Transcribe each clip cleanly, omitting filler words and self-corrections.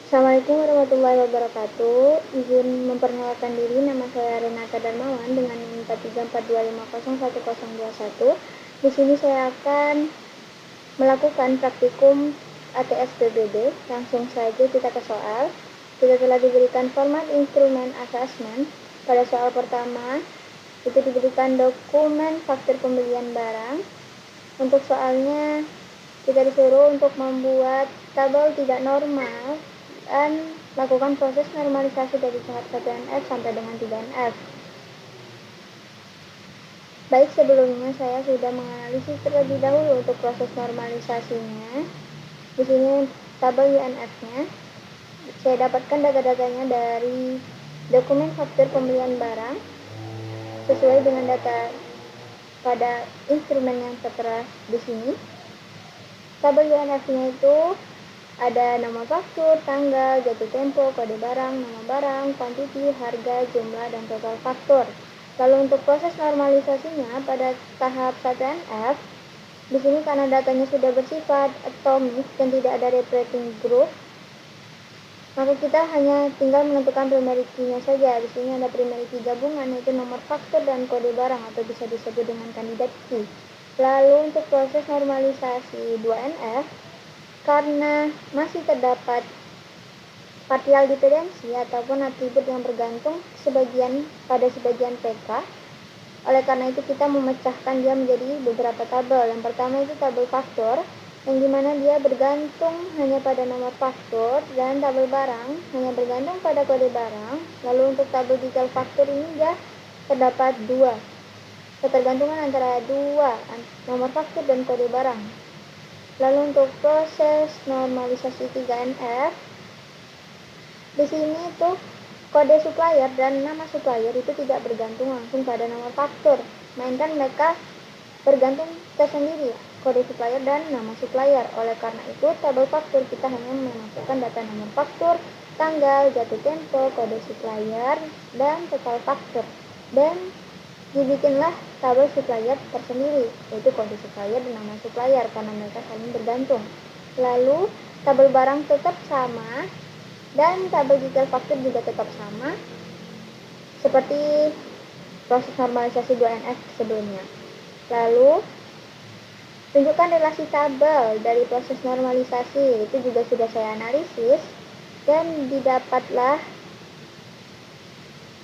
Assalamualaikum warahmatullahi wabarakatuh. Izin memperkenalkan diri, nama saya Renata Darmawan dengan NIM 4342501021. Di sini saya akan melakukan praktikum ATS PBB. Langsung saja kita ke soal. Kita telah diberikan format instrumen assessment. Pada soal pertama, itu diberikan dokumen faktur pembelian barang. Untuk soalnya, kita disuruh untuk membuat tabel tidak normal dan lakukan proses normalisasi dari tahap 1NF sampai dengan 3NF. Baik, sebelumnya saya sudah menganalisis terlebih dahulu untuk proses normalisasinya. Di sini tabel UNF-nya. Saya dapatkan data-datanya dari dokumen faktur pembelian barang sesuai dengan data pada instrumen yang tertera di sini. Tabel UNF-nya itu ada nama faktur, tanggal, jatuh tempo, kode barang, nama barang, kuantiti, harga, jumlah, dan total faktur. Lalu untuk proses normalisasinya pada tahap 1NF, di sini karena datanya sudah bersifat atomik dan tidak ada repeating group, maka kita hanya tinggal menentukan primary key-nya saja. Di sini ada primary key gabungan, yaitu nomor faktur dan kode barang atau bisa disebut dengan kandidat key. Lalu untuk proses normalisasi 2NF, karena masih terdapat partial dependency ataupun atribut yang bergantung pada sebagian PK, oleh karena itu kita memecahkan dia menjadi beberapa tabel. Yang pertama itu tabel faktur, yang dimana dia bergantung hanya pada nomor faktur, dan tabel barang hanya bergantung pada kode barang. Lalu untuk tabel detail faktur ini dia terdapat dua ketergantungan antara dua nomor faktur dan kode barang. Lalu untuk proses normalisasi 3NF, di sini tuh kode supplier dan nama supplier itu tidak bergantung langsung pada nomor faktur, melainkan mereka bergantung tersendiri, kode supplier dan nama supplier. Oleh karena itu, tabel faktur kita hanya memasukkan data nomor faktur, tanggal, jatuh tempo, kode supplier, dan total faktur. Dan dibikinlah tabel supplier tersendiri, yaitu kode supplier dan nama supplier, karena mereka saling bergantung. Lalu, tabel barang tetap sama, dan tabel detail faktur juga tetap sama, seperti proses normalisasi 2NF sebelumnya. Lalu, tunjukkan relasi tabel dari proses normalisasi, itu juga sudah saya analisis, dan didapatlah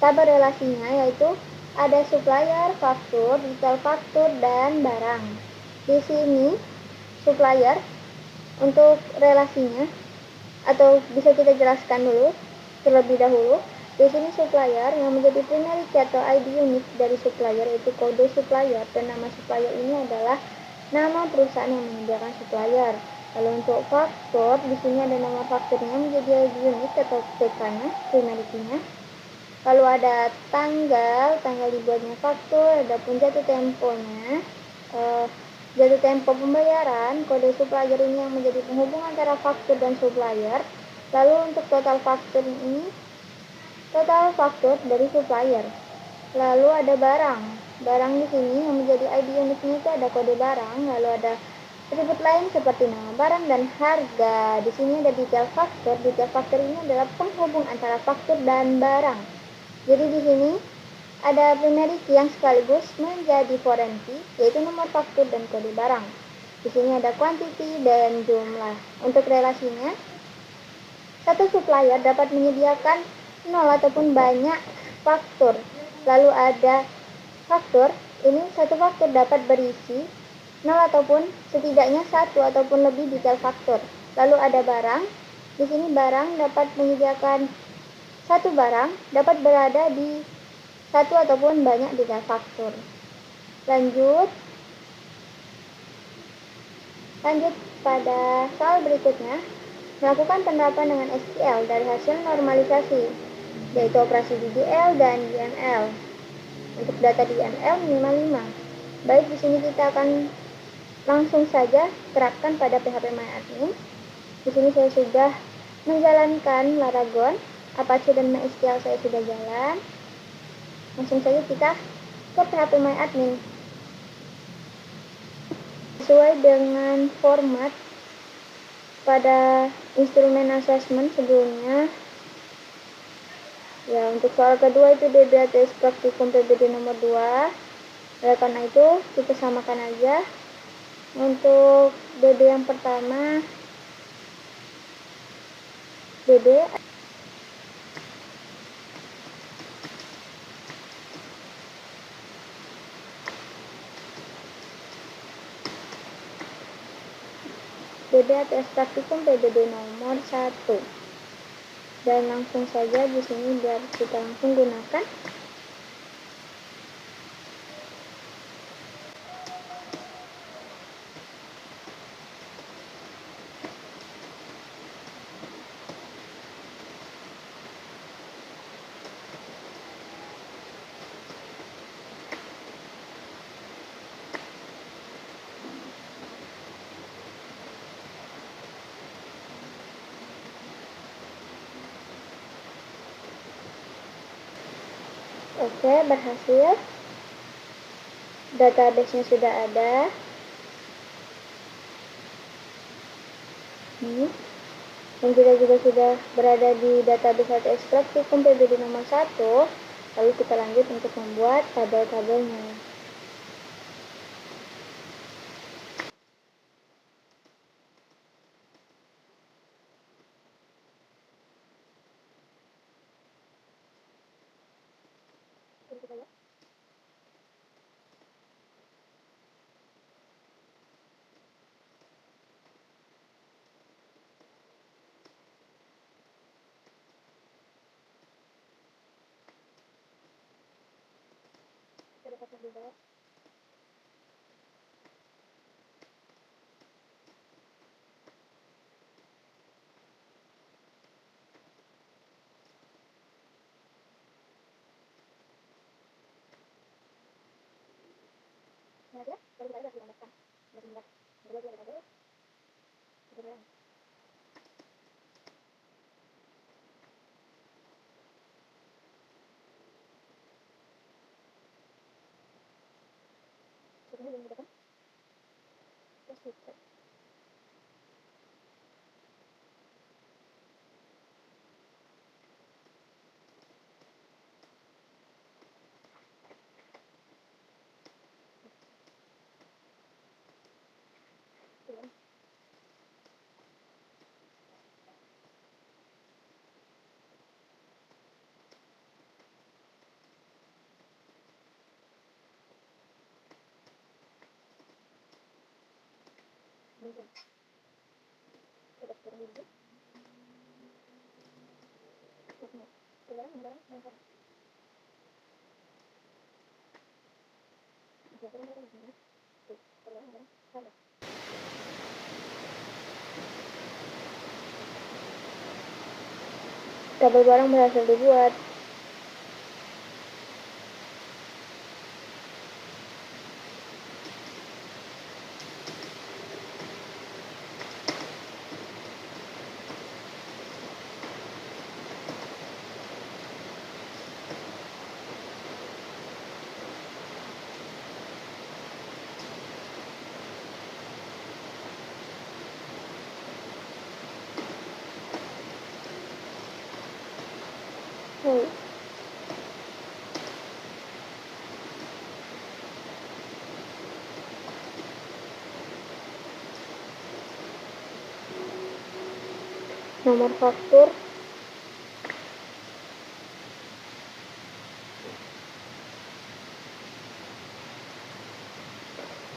tabel relasinya, yaitu ada supplier, faktur, detail faktur, dan barang. Di sini supplier untuk relasinya, atau bisa kita jelaskan dulu terlebih dahulu. Di sini supplier yang menjadi primary key atau ID unit dari supplier yaitu kode supplier, dan nama supplier ini adalah nama perusahaan yang menyediakan supplier. Lalu untuk faktur, di sini ada nama fakturnya menjadi ID unit atau PK-nya, primary key-nya. Lalu ada tanggal dibuatnya faktur, ada pun jatuh temponya, jatuh tempo pembayaran, kode supplier ini yang menjadi penghubung antara faktur dan supplier. Lalu untuk total faktur ini, total faktur dari supplier. Lalu ada barang di sini yang menjadi ID unitnya itu ada kode barang. Lalu ada atribut lain seperti nama barang dan harga. Di sini ada detail faktur. Detail faktur ini adalah penghubung antara faktur dan barang. Jadi di sini ada primary key yang sekaligus menjadi foreign key, yaitu nomor faktur dan kode barang. Di sini ada quantity dan jumlah. Untuk relasinya, satu supplier dapat menyediakan 0 ataupun banyak faktur. Lalu ada faktur, ini satu faktur dapat berisi 0 ataupun setidaknya satu ataupun lebih detail faktur. Lalu ada barang, di sini barang dapat menyediakan satu barang dapat berada di satu ataupun banyak detail faktur. Lanjut pada soal berikutnya, melakukan penerapan dengan SQL dari hasil normalisasi, yaitu operasi DDL dan DML. Untuk data DML minimal 5. Baik, di sini kita akan langsung saja terapkan pada PHP MyAdmin. Di sini saya sudah menjalankan Laragon, Apache dan MySQL saya sudah jalan. Langsung saja kita ke PHP MyAdmin. Sesuai dengan format pada instrumen assessment sebelumnya. Ya, untuk soal kedua itu DBATS praktikum PBD nomor 2. Oleh karena itu, kita samakan aja. Untuk DB yang pertama, DB ATS praktikum PBD nomor 1. Dan langsung saja di sini biar kita langsung gunakan. Oke, berhasil. Database-nya sudah ada. Dan kita juga sudah berada di database ATS praktikum PBD nomor 1. Lalu kita lanjut untuk membuat tabel-tabelnya. Tabel barang berhasil dibuat. Nomor faktur,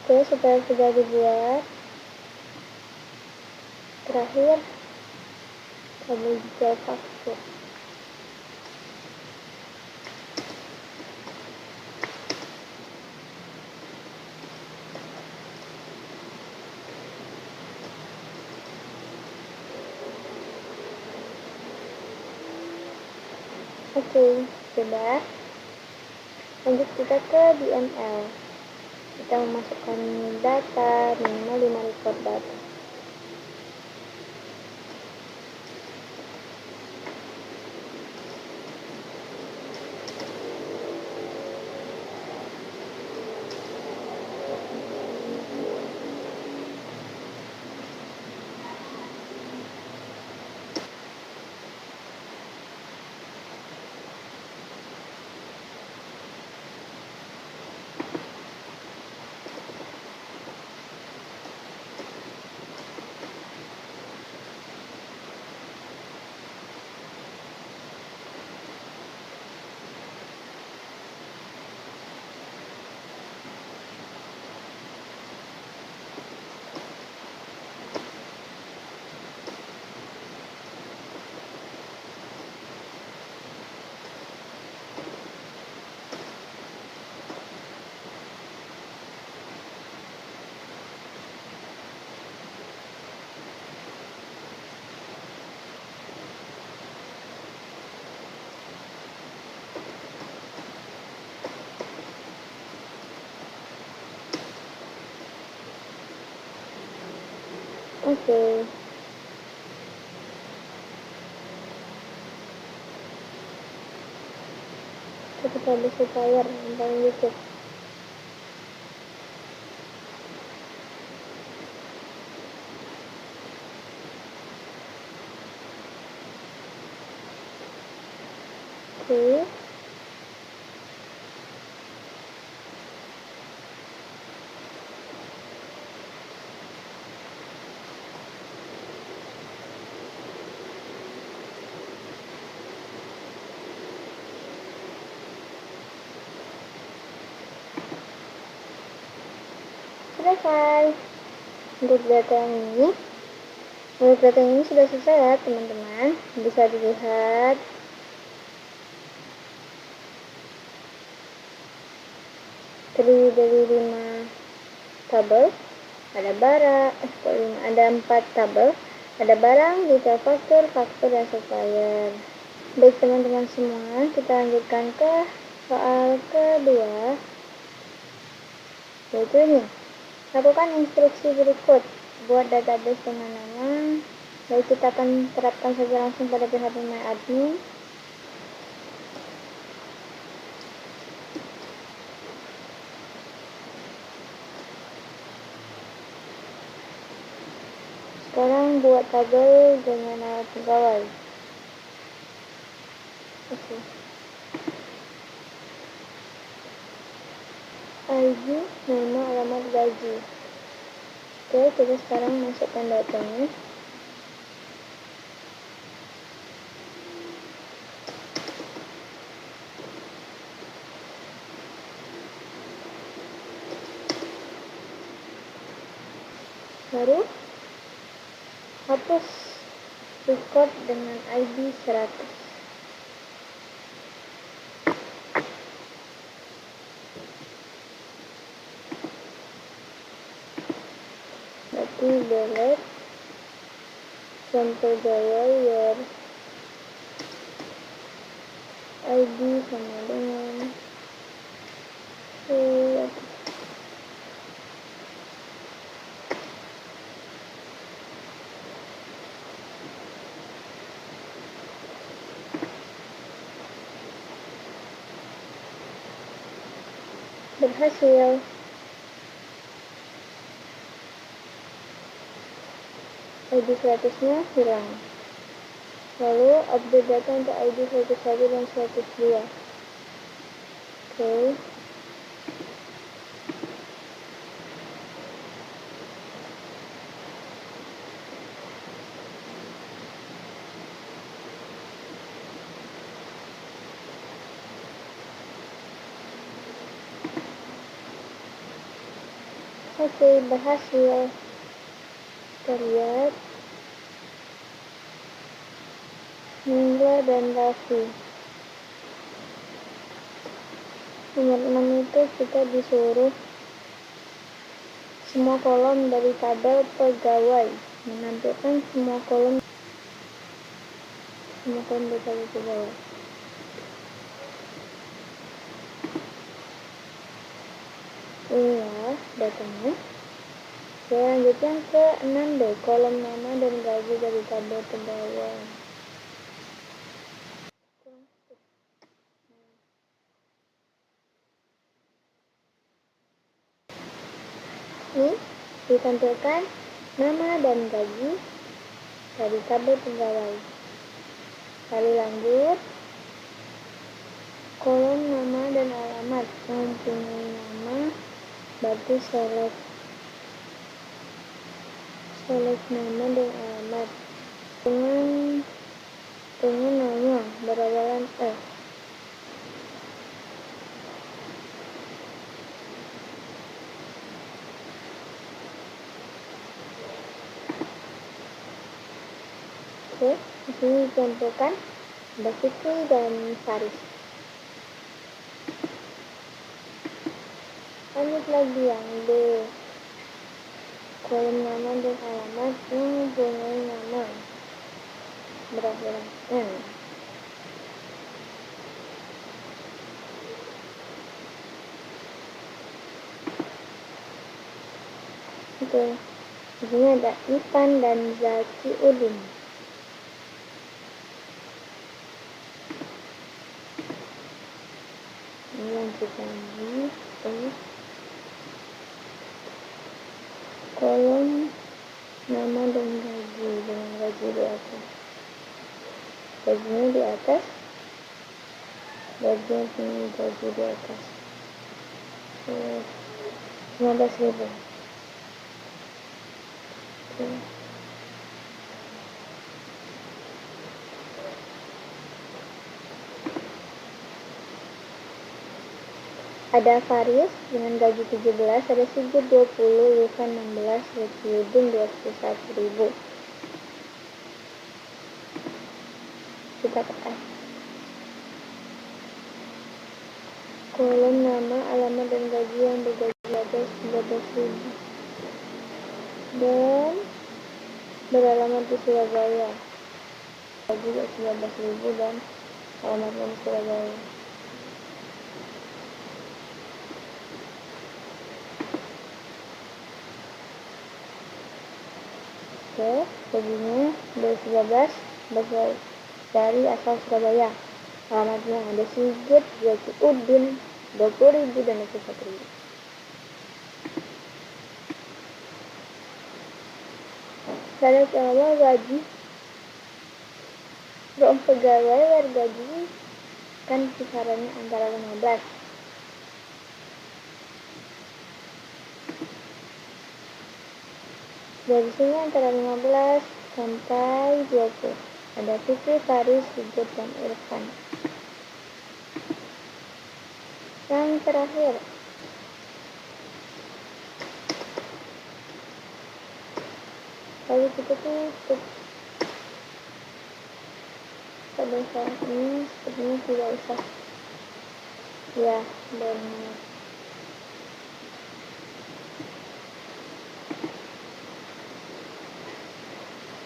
oke, supaya sudah dibuat. Terakhir, tabel detail faktur. Oke, sudah. Lanjut kita ke DML. Kita memasukkan data minimal 5 record data. Oke. Kita bisa supplier tentang YouTube. Oke. Selesai. Untuk data ini sudah selesai ya teman-teman. Bisa dilihat terdiri dari 5 tabel. Ada ada 4 tabel. Ada barang, detail faktur, dan supplier. Baik teman-teman semua, kita lanjutkan ke soal kedua, yaitu ini. Lakukan instruksi berikut. Buat database dengan nama. Baik, kita akan terapkan saja langsung pada PHP MyAdmin. Sekarang buat tabel dengan nama pegawai. Oke. ID, nama, alamat, gaji. Oke, kita sekarang masukkan datanya. Baru hapus record dengan ID 100. Berarti delete sampel pegawai where ID sama dengan berhasil. ID 100-nya hilang. Lalu update data untuk ID 101 dan 102. Oke. Oke, berhasil. Kita lihat Ningla dan Raffi. Nomor 6 itu kita disuruh semua kolom dari tabel pegawai, menampilkan semua kolom dari tabel pegawai. Inilah datanya. Oke, lanjutkan ke 6B, kolom nama dan gaji dari tabel pegawai. Ini ditampilkan nama dan gaji dari tabel pegawai. Lalu lanjut, kolom nama dan alamat mempunyai nama, berarti select nama dan alamat dengan nama berawalan F. Oke, di sini ditampilkan ada Fikri dan Faris. Lanjut lagi yang B, kolom nama dan alamat yang mempunyai nama berakhiran N. Oke, Di sini ada Ivan dan Zaki Udin. Ini lanjut lagi ke kolom nama dan gaji dengan gaji di atas. Gajinya di atas, gaji di atas. 15.000. Ada Faris dengan gaji 17, ada Sigit 20, Ivan 16, Zaki Udin 21.000. Kita tekan kolom nama, alamat dan gaji yang bergaji ada 19.000 dan beralamat di Surabaya. Gaji 19.000 dan alamatnya di Surabaya. Oke, gajinya 2013 dari asal Surabaya. Alamatnya ada Sigit, Zaki Udin 20.000 dan 21.000. Cara awal gaji untuk pegawai gaji kan kisarannya antara 15. Dari sini antara 15 sampai 20. Ada Fikri, Faris, Sigit, dan Irfan. Yang terakhir, lalu kita tutup. Pada saat ini sepertinya tidak usah ya, benar.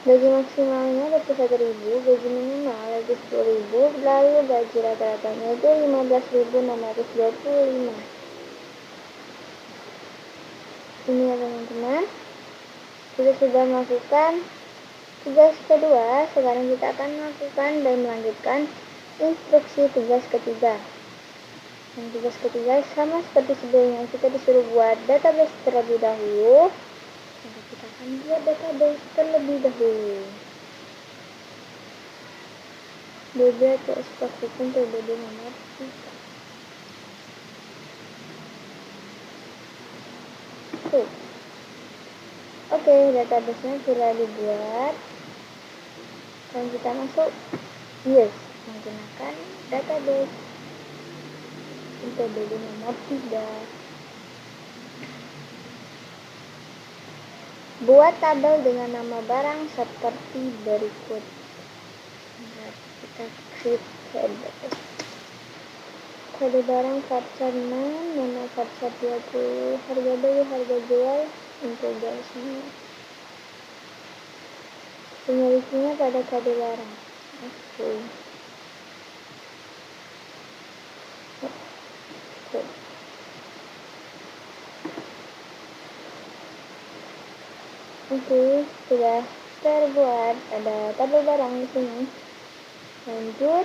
Gaji maksimalnya 21.000, gaji minimal lagi 10.000, lalu gaji rata-ratanya itu 15.625. Ini ya teman-teman, kita sudah melakukan tugas kedua. Sekarang kita akan melakukan dan melanjutkan instruksi tugas ketiga. Yang tugas ketiga sama seperti sebelumnya, kita disuruh buat database terlebih dahulu. Maka kita akan buat database terlebih dahulu. BB atau SPAK-hukum PBB nomor 3. Oke, database-nya sudah dibuat. Dan kita masuk yes menggunakan database PBB nomor 3. Buat tabel dengan nama barang seperti berikut. Kita klik kode barang voucher 6, nama voucher 20, harga beli, harga jual, untuk garisnya. Penyelesaiannya pada kode barang. Oke. Oke, sudah terbuat. Ada tabel barang di sini. Lanjut.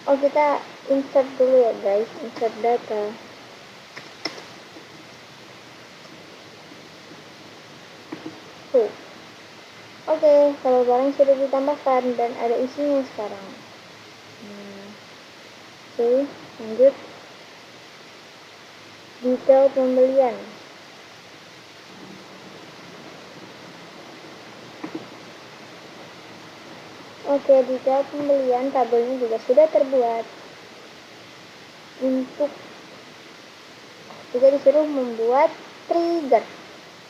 Oh, kita insert dulu ya guys, insert data. Oke, tabel barang sudah ditambahkan dan ada isinya sekarang. Oke, lanjut. Detail pembelian. Oke, detail pembelian tabelnya juga sudah terbuat. Untuk kita disuruh membuat trigger.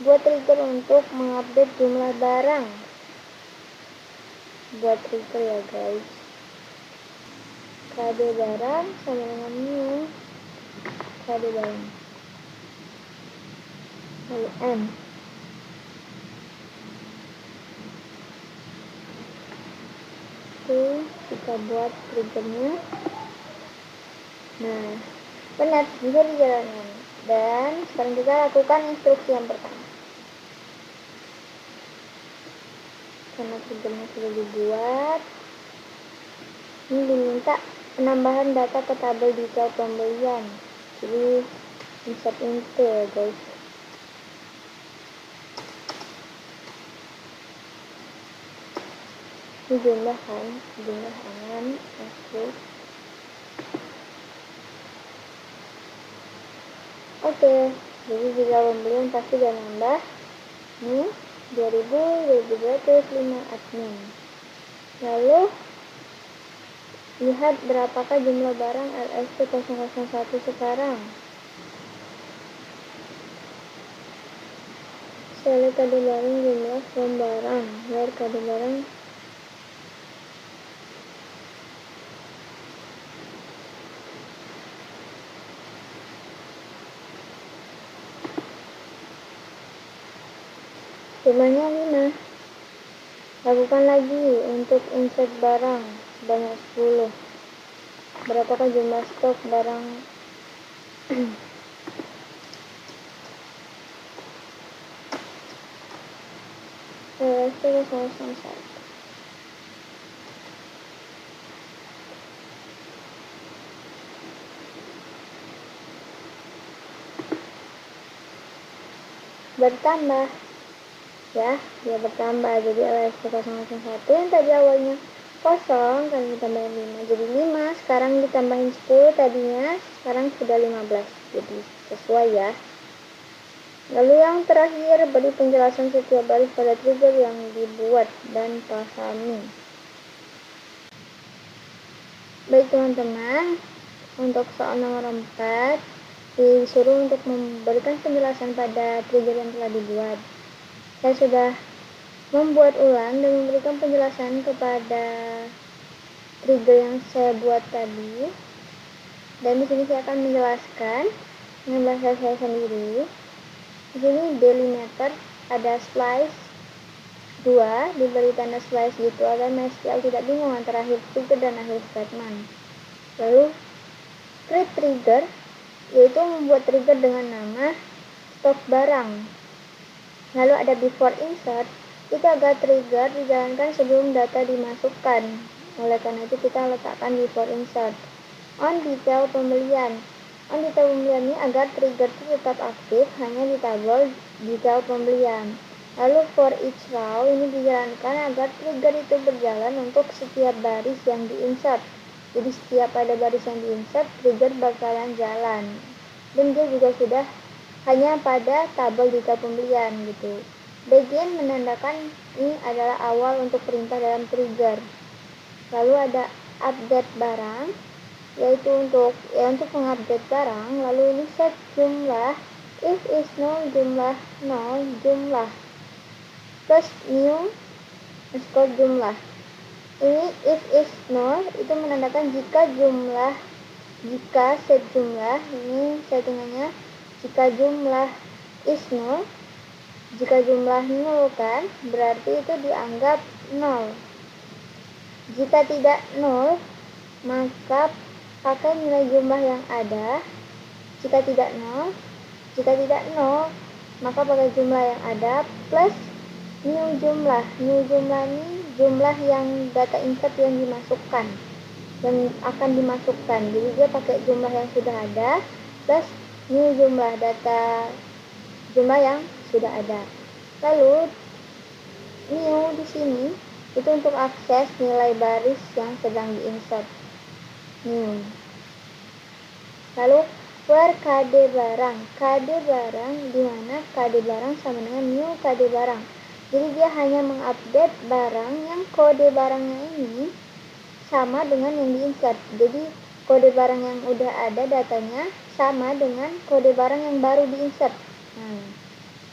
Buat trigger untuk mengupdate jumlah barang. Buat trigger ya guys. Kode barang sama dengan new. Kode barang. Lalu M. Oke, kita buat triggernya. Nah, benar, bisa dijalankan. Dan sekarang kita lakukan instruksi yang pertama. Karena triggernya sudah dibuat, ini diminta penambahan data ke tabel detail pembelian. Jadi insert into ya guys. Ini jumlah kan, oke, jadi jika pembelian pasti udah nambah. Ini 2205 admin. Lalu lihat berapakah jumlah barang LST001 sekarang. Select kode barang jumlah from barang, where kode barang jumlahnya 5. Lakukan lagi untuk insert barang sebanyak 10. Berapakah jumlah stok barang LST001. Bertambah ya, dia bertambah. Jadi LST001 yang tadi awalnya kosong kan ditambahin 5 jadi 5, sekarang ditambahin 10 tadinya, sekarang sudah 15, jadi sesuai ya. Lalu yang terakhir, beri penjelasan setiap baris pada trigger yang dibuat dan pahami. Baik teman-teman, untuk soal nomor 4 disuruh untuk memberikan penjelasan pada trigger yang telah dibuat. Saya sudah membuat ulang dan memberikan penjelasan kepada trigger yang saya buat tadi. Dan di sini saya akan menjelaskan dengan bahasa saya sendiri. Di sini delimiter ada slice 2, diberi tanda slice gitu agar MySQL tidak bingung antara akhir trigger dan akhir statement. Lalu create trigger, yaitu membuat trigger dengan nama stok barang. Lalu ada before insert, itu agar trigger dijalankan sebelum data dimasukkan. Oleh karena itu kita letakkan before insert. On detail pembelian. On detail pembelian ini agar trigger itu tetap aktif hanya di tabel detail pembelian. Lalu for each row ini dijalankan agar trigger itu berjalan untuk setiap baris yang diinsert. Jadi setiap ada baris yang diinsert, trigger bakalan jalan. Dan dia juga sudah hanya pada tabel detail pembelian gitu. Begin menandakan ini adalah awal untuk perintah dalam trigger. Lalu ada update barang, yaitu untuk mengupdate barang. Lalu ini set jumlah, if is null jumlah null jumlah plus new underscore jumlah. Ini if is null itu menandakan jika set jumlah ini settingannya jika jumlah is null, jika jumlah null kan, berarti itu dianggap nol. Jika tidak null, maka pakai nilai jumlah yang ada. Jika tidak null, maka pakai jumlah yang ada plus new jumlah. New jumlah ini jumlah yang data insert yang dimasukkan, yang akan dimasukkan. Jadi dia pakai jumlah yang sudah ada plus new jumlah jumlah yang sudah ada. Lalu new di sini itu untuk akses nilai baris yang sedang diinsert. New. Lalu where kode barang. Kode barang di mana kode barang sama dengan new kode barang. Jadi dia hanya mengupdate barang yang kode barangnya ini sama dengan yang diinsert. Jadi kode barang yang udah ada datanya sama dengan kode barang yang baru diinsert.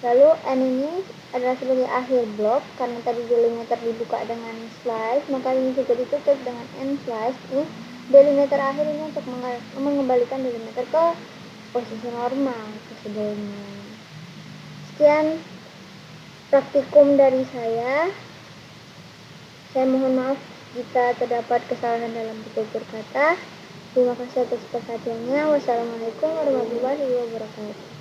Lalu n ini adalah sebagai akhir blok, karena tadi delimiter dibuka dengan slice, maka ini juga ditutup dengan n slice. Ini delimiter akhir ini untuk mengembalikan delimiter ke posisi normal ke sebelumnya. Sekian praktikum dari saya. Saya mohon maaf jika terdapat kesalahan dalam tutur kata. Terima kasih atas perhatiannya. Wassalamualaikum warahmatullahi wabarakatuh.